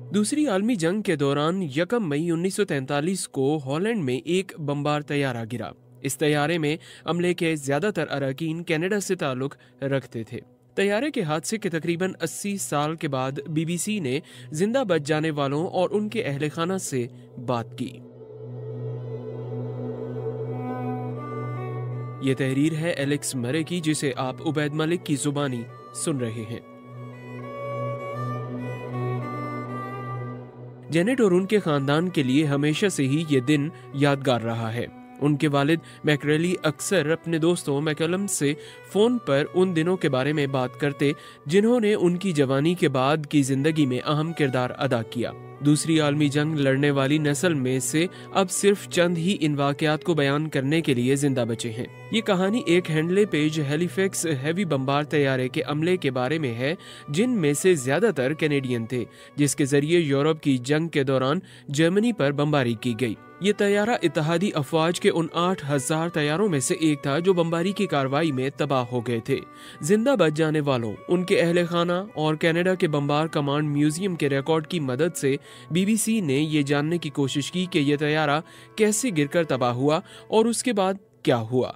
दूसरी आलमी जंग के दौरान 1 मई 1943 को हॉलैंड में एक बमबार तैयारा गिरा। इस तैयारे में अमले के ज्यादातर अरकान कनाडा से ताल्लुक रखते थे। तैयारे के हादसे के तकरीबन 80 साल के बाद बीबीसी ने जिंदा बच जाने वालों और उनके अहले खाना से बात की। ये तहरीर है एलेक्स मरे की, जिसे आप उबैद मलिक की जुबानी सुन रहे हैं। जेनेट और उनके खानदान के लिए हमेशा से ही ये दिन यादगार रहा है। उनके वालिद मैकरेली अक्सर अपने दोस्तों मैकलम से फोन पर उन दिनों के बारे में बात करते जिन्होंने उनकी जवानी के बाद की जिंदगी में अहम किरदार अदा किया। दूसरी आलमी जंग लड़ने वाली नस्ल में से अब सिर्फ चंद ही इन वाकयात को बयान करने के लिए जिंदा बचे हैं। ये कहानी एक handle page Halifax heavy bomber तैयारे के अमले के बारे में है, जिनमें से ज्यादातर कैनेडियन थे, जिसके जरिए यूरोप की जंग के दौरान जर्मनी पर बमबारी की गई। ये तैयारा इत्तेहादी अफवाज के उन 8000 तैयारों में से एक था जो बमबारी की कार्रवाई में तबाह हो गए थे। जिंदा बच जाने वालों, उनके अहले खाना और कनाडा के बमबार कमांड म्यूजियम के रिकॉर्ड की मदद से बीबीसी ने ये जानने की कोशिश की कि यह तैयारा कैसे गिरकर तबाह हुआ और उसके बाद क्या हुआ।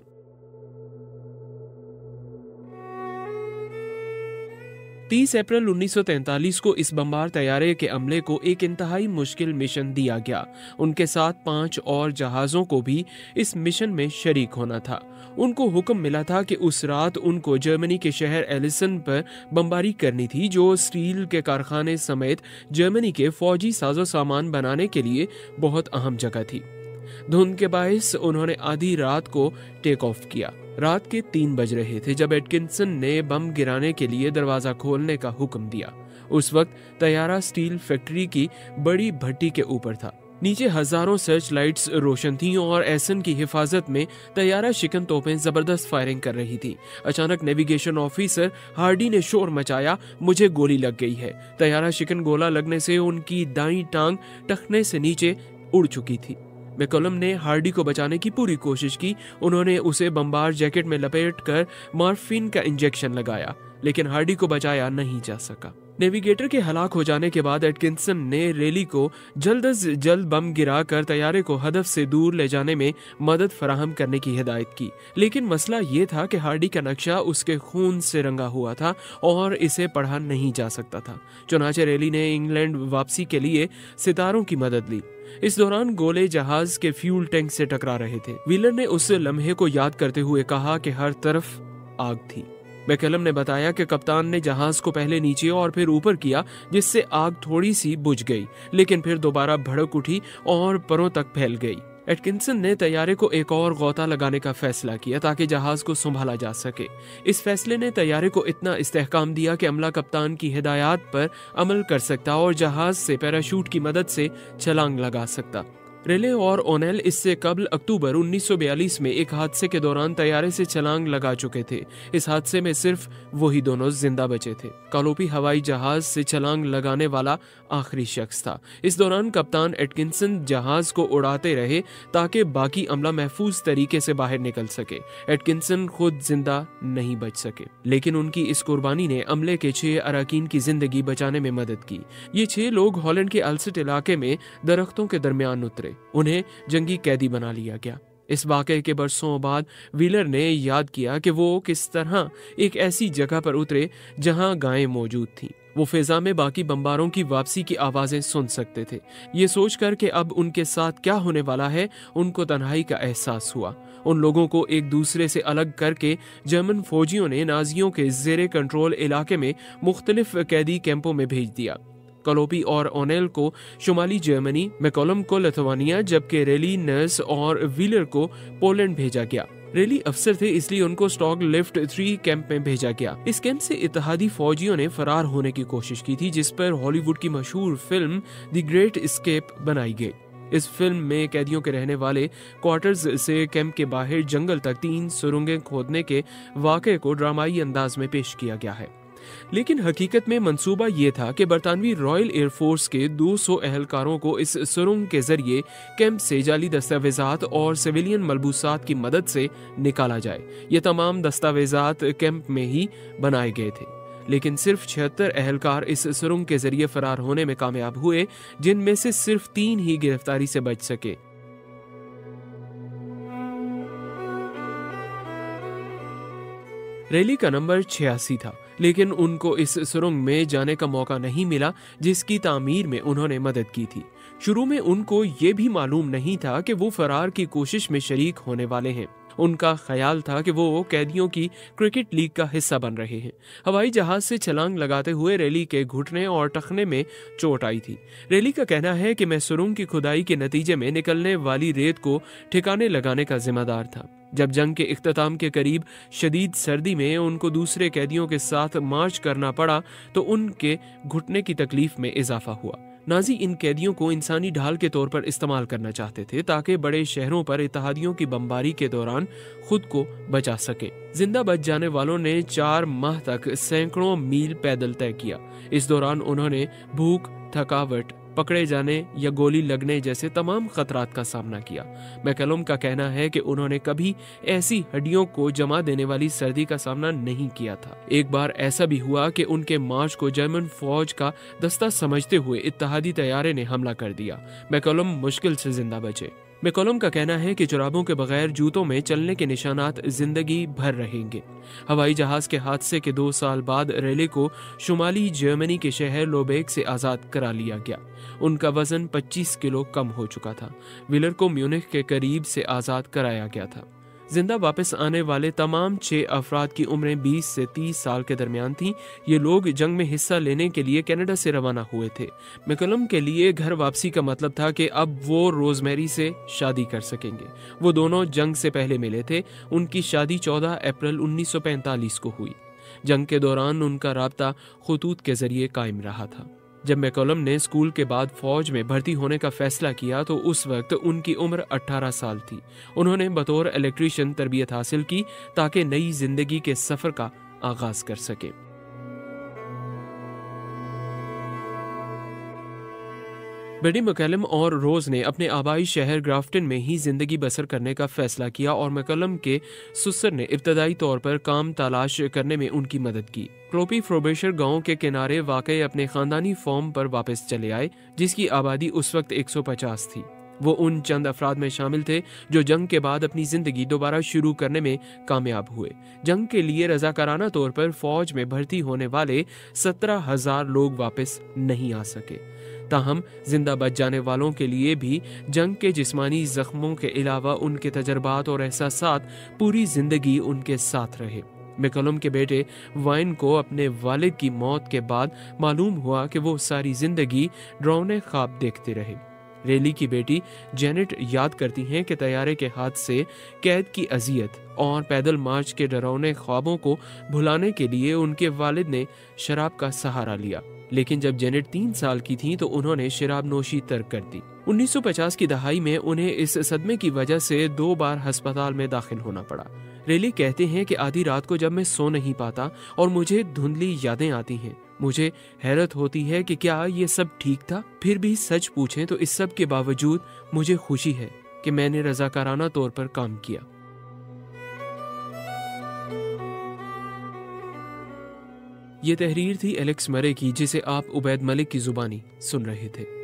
30 अप्रैल 1943 को इस बमबार तैयारे के अमले को एक इंतहाई मुश्किल मिशन दिया गया। उनके साथ 5 और जहाज़ों को भी इस मिशन में शरीक होना था। उनको हुक्म मिला था कि उस रात उनको जर्मनी के शहर एलिसन पर बमबारी करनी थी, जो स्टील के कारखाने समेत जर्मनी के फौजी साजो सामान बनाने के लिए बहुत अहम जगह थी। धुंध के बायस उन्होंने आधी रात को टेक ऑफ किया। रात के 3 बज रहे थे जब एटकिंसन ने बम गिराने के लिए दरवाजा खोलने का हुक्म दिया। उस वक्त तैयारा स्टील फैक्ट्री की बड़ी भट्टी के ऊपर था। नीचे हजारों सर्च लाइट्स रोशन थीं और एसन की हिफाजत में तैयारा शिकन तोपें जबरदस्त फायरिंग कर रही थी। अचानक नेविगेशन ऑफिसर हार्डी ने शोर मचाया, मुझे गोली लग गई है। तैयारा शिकन गोला लगने से उनकी दाईं टांग टखने से नीचे उड़ चुकी थी। मैकलम ने हार्डी को बचाने की पूरी कोशिश की। उन्होंने उसे बमबार जैकेट में लपेटकर मॉर्फिन का इंजेक्शन लगाया, लेकिन हार्डी को बचाया नहीं जा सका। नेविगेटर के हलाक हो जाने के बाद एटकिंसन ने रेली को जल्द अज जल्द बम गिराकर तैयारे को हदफ से दूर ले जाने में मदद फराहम करने की हिदायत की, लेकिन मसला ये था कि हार्डी का नक्शा उसके खून से रंगा हुआ था और इसे पढ़ा नहीं जा सकता था। चुनाचे रेली ने इंग्लैंड वापसी के लिए सितारों की मदद ली। इस दौरान गोले जहाज के फ्यूल टैंक से टकरा रहे थे। व्हीलर ने उस लम्हे को याद करते हुए कहा कि हर तरफ आग थी। मैकलम ने बताया कि कप्तान ने जहाज को पहले नीचे और फिर ऊपर किया, जिससे आग थोड़ी सी बुझ गई, लेकिन फिर दोबारा भड़क उठी और परों तक फैल गई। एटकिंसन ने तैयारे को एक और गौता लगाने का फैसला किया ताकि जहाज को संभाला जा सके। इस फैसले ने तैयारे को इतना इस्तेहकाम दिया कि अमला कप्तान की हिदायत पर अमल कर सकता और जहाज से पैराशूट की मदद से छलांग लगा सकता। रेले और ओनेल इससे कबल अक्टूबर 1942 में एक हादसे के दौरान तैयारे से छलांग लगा चुके थे। इस हादसे में सिर्फ वही दोनों जिंदा बचे थे। कालोपी हवाई जहाज से छलांग लगाने वाला आखिरी शख्स था। इस दौरान कप्तान एटकिंसन जहाज को उड़ाते रहे ताकि बाकी अमला महफूज तरीके से बाहर निकल सके। एटकिंसन खुद जिंदा नहीं बच सके, लेकिन उनकी इस कुर्बानी ने अमले के 6 अरकान की जिंदगी बचाने में मदद की। ये 6 लोग हॉलैंड के अल्सट इलाके में दरख्तों के दरमियान उतरे। उन्हें जंगी कैदी बना लिया गया। इस वाक़े के बरसों बाद व्हीलर ने याद किया कि वो किस तरह एक ऐसी जगह पर उतरे जहां गायें मौजूद थीं। वो फिजा में बाकी बमबारों की वापसी की आवाजें सुन सकते थे। ये सोचकर कि अब उनके साथ क्या होने वाला है, उनको तन्हाई का एहसास हुआ। उन लोगों को एक दूसरे से अलग करके जर्मन फौजियों ने नाजियों के जेरे कंट्रोल इलाके में मुख्तलिफ कैदी कैंपों में भेज दिया। कलोपी और ओनेल को शुमाली जर्मनी, मैकलम को लिथुआनिया, जबकि रेली, नर्स और व्हीलर को पोलैंड भेजा गया। रेली अफसर थे, इसलिए उनको स्टॉक लिफ्ट 3 कैंप में भेजा गया। इस कैंप से इत्तेहादी फौजियों ने फरार होने की कोशिश की थी, जिस पर हॉलीवुड की मशहूर फिल्म द ग्रेट एस्केप बनाई गई। इस फिल्म में कैदियों के रहने वाले क्वार्टर्स से कैंप के बाहर जंगल तक 3 सुरंगें खोदने के वाक़े को ड्रामाई अंदाज में पेश किया गया है। लेकिन हकीकत में मंसूबा ये था कि बरतानवी रॉयल एयरफोर्स के 200 एहलकारों को इस सुरंग के जरिए कैंप से जाली दस्तावेजात और सिविलियन मलबूसात की मदद से निकाला जाए। ये तमाम दस्तावेजात कैंप में ही बनाए गए थे, लेकिन सिर्फ 76 अहलकार इस सुरंग के जरिए फरार होने में कामयाब हुए, जिनमें से सिर्फ 3 ही गिरफ्तारी से बच सके। रेली का नंबर 86 था, लेकिन उनको इस सुरंग में जाने का मौका नहीं मिला जिसकी तामीर में उन्होंने मदद की थी। शुरू में उनको ये भी मालूम नहीं था कि वो फरार की कोशिश में शरीक होने वाले हैं। उनका ख्याल था कि वो कैदियों की क्रिकेट लीग का हिस्सा बन रहे हैं। हवाई जहाज से छलांग लगाते हुए रेली के घुटने और टखने में चोट आई थी। रेली का कहना है कि मैं सुरंग की खुदाई के नतीजे में निकलने वाली रेत को ठिकाने लगाने का जिम्मेदार था। जब जंग के इख्तिताम के करीब शदीद सर्दी में उनको दूसरे कैदियों के साथ मार्च करना पड़ा तो उनके घुटने की तकलीफ में इजाफा हुआ। नाजी इन कैदियों को इंसानी ढाल के तौर पर इस्तेमाल करना चाहते थे ताकि बड़े शहरों पर इत्तेहादियों की बमबारी के दौरान खुद को बचा सके। जिंदा बच जाने वालों ने 4 माह तक सैकड़ों मील पैदल तय किया। इस दौरान उन्होंने भूख, थकावट, पकड़े जाने या गोली लगने जैसे तमाम खतरात का सामना किया। मैकलम का कहना है कि उन्होंने कभी ऐसी हड्डियों को जमा देने वाली सर्दी का सामना नहीं किया था। एक बार ऐसा भी हुआ कि उनके मार्च को जर्मन फौज का दस्ता समझते हुए इत्तेहादी तैयारे ने हमला कर दिया। मैकलम मुश्किल से जिंदा बचे। मैकलम का कहना है कि जुराबों के बगैर जूतों में चलने के निशानात जिंदगी भर रहेंगे। हवाई जहाज के हादसे के 2 साल बाद रेले को शुमाली जर्मनी के शहर लोबेक से आज़ाद करा लिया गया। उनका वजन 25 किलो कम हो चुका था। विलर को म्यूनिख के करीब से आज़ाद कराया गया था। जिंदा वापस आने वाले तमाम 6 अफराद की उम्रें 20 से 30 साल के दरमियान थीं। ये लोग जंग में हिस्सा लेने के लिए कनाडा से रवाना हुए थे। मैकलम के लिए घर वापसी का मतलब था कि अब वो रोजमेरी से शादी कर सकेंगे। वो दोनों जंग से पहले मिले थे। उनकी शादी 14 अप्रैल 1945 को हुई। जंग के दौरान उनका राब्ता खुतूत के जरिए कायम रहा था। जब मैकलम ने स्कूल के बाद फौज में भर्ती होने का फैसला किया तो उस वक्त उनकी उम्र 18 साल थी। उन्होंने बतौर इलेक्ट्रीशियन तरबियत हासिल की ताकि नई जिंदगी के सफर का आगाज कर सके। बेटी मैकलम और रोज ने अपने आबाई शहर ग्राफ्टन में ही जिंदगी बसर करने का फैसला किया और मैकलम के सुसर ने इब्तदाई तौर पर काम तलाश करने में उनकी मदद की। क्लोपी फ्रोबेशर गांव के किनारे वाक़ई अपने खानदानी फॉर्म पर वापस चले आए, जिसकी आबादी उस वक्त 150 थी। वो उन चंद अफराद में शामिल थे जो जंग के बाद अपनी जिंदगी दोबारा शुरू करने में कामयाब हुए। जंग के लिए रजाकाराना तौर पर फौज में भर्ती होने वाले 17,000 लोग वापस नहीं आ सके। ताहम जिंदा बच जाने वालों के लिए भी जंग के जिस्मानी जख्मों के अलावा उनके तजर्बात और एहसासात पूरी जिंदगी उनके साथ रहे। मैकलम के बेटे वाइन को अपने वालिद की मौत के बाद मालूम हुआ कि वो सारी जिंदगी डरावने ख्वाब देखते रहे। रेली की बेटी जेनेट याद करती हैं कि तैयारे के हादसे, कैद की अजियत और पैदल मार्च के डरावने ख्वाबों को भुलाने के लिए उनके वालिद ने शराब का सहारा लिया। लेकिन जब जेनेट 3 साल की थी तो उन्होंने शराब नोशी तर्क कर दी। 1950 की दहाई में उन्हें इस सदमे की वजह से 2 बार अस्पताल में दाखिल होना पड़ा। रेली कहते हैं कि आधी रात को जब मैं सो नहीं पाता और मुझे धुंधली यादें आती हैं, मुझे हैरत होती है कि क्या ये सब ठीक था। फिर भी सच पूछें तो इस सब के बावजूद मुझे खुशी है कि मैंने रजाकाराना तौर पर काम किया। ये तहरीर थी एलेक्स मरे की, जिसे आप उबैद मलिक की जुबानी सुन रहे थे।